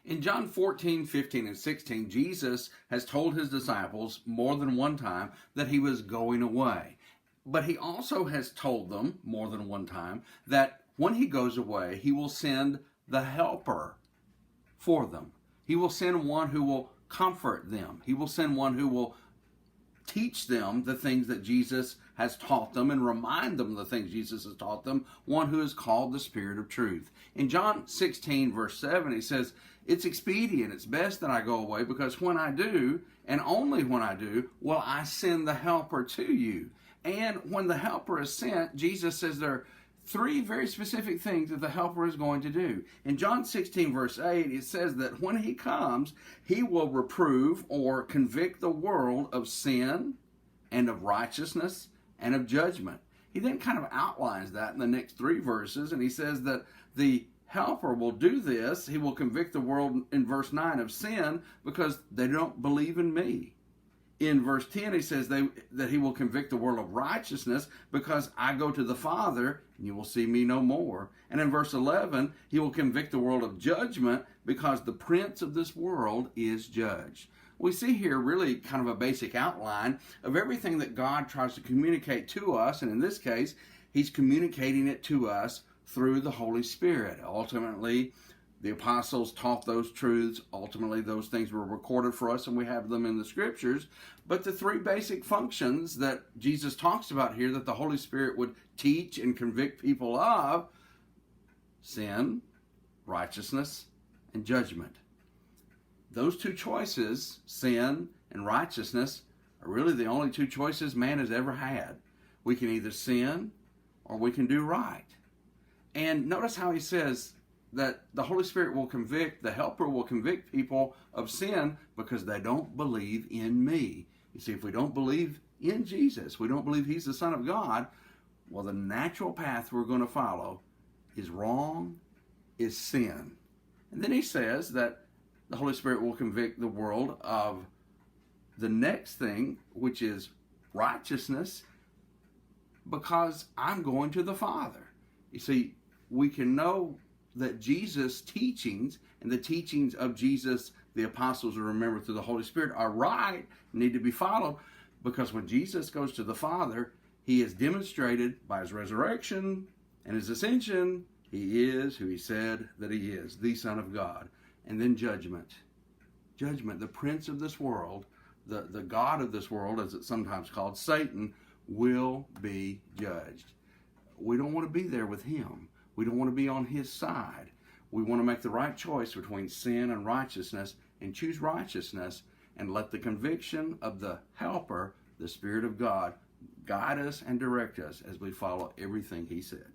In John 14, 15, and 16, Jesus has told his disciples more than one time that he was going away. But he also has told them more than one time that when he goes away, he will send the helper for them. He will send one who will comfort them. He will send one who will teach them the things that Jesus has taught them and remind them of the things Jesus has taught them, one who is called the Spirit of Truth. In John 16, verse 7, he says, it's expedient, it's best that I go away, because when I do, and only when I do, will I send the helper to you. And when the helper is sent, Jesus says there are three very specific things that the helper is going to do. In John 16, verse 8, it says that when he comes, he will reprove or convict the world of sin and of righteousness and of judgment. He then kind of outlines that in the next three verses, and he says that the helper will do this. He will convict the world in verse 9 of sin because they don't believe in me. In verse 10, he says that he will convict the world of righteousness because I go to the Father and you will see me no more. And in verse 11, he will convict the world of judgment because the prince of this world is judged. We see here really kind of a basic outline of everything that God tries to communicate to us. And in this case, he's communicating it to us through the Holy Spirit. Ultimately, the apostles taught those truths. Ultimately, those things were recorded for us, and we have them in the scriptures. But the three basic functions that Jesus talks about here that the Holy Spirit would teach and convict people of: sin, righteousness, and judgment. Those two choices, sin and righteousness, are really the only two choices man has ever had. We can either sin or we can do right. And notice how he says that the Holy Spirit will convict, the helper will convict people of sin because they don't believe in me. You see, if we don't believe in Jesus, we don't believe he's the Son of God, well, the natural path we're going to follow is wrong, is sin. And then he says that the Holy Spirit will convict the world of the next thing, which is righteousness, because I'm going to the Father. You see, we can know that Jesus' teachings and the teachings of Jesus, the apostles are remembered through the Holy Spirit, are right, need to be followed, because when Jesus goes to the Father, he is demonstrated by his resurrection and his ascension. He is who he said that he is, the Son of God. And then judgment. Judgment, the prince of this world, the God of this world, as it's sometimes called, Satan, will be judged. We don't want to be there with him. We don't want to be on his side. We want to make the right choice between sin and righteousness and choose righteousness and let the conviction of the helper, the Spirit of God, guide us and direct us as we follow everything he said.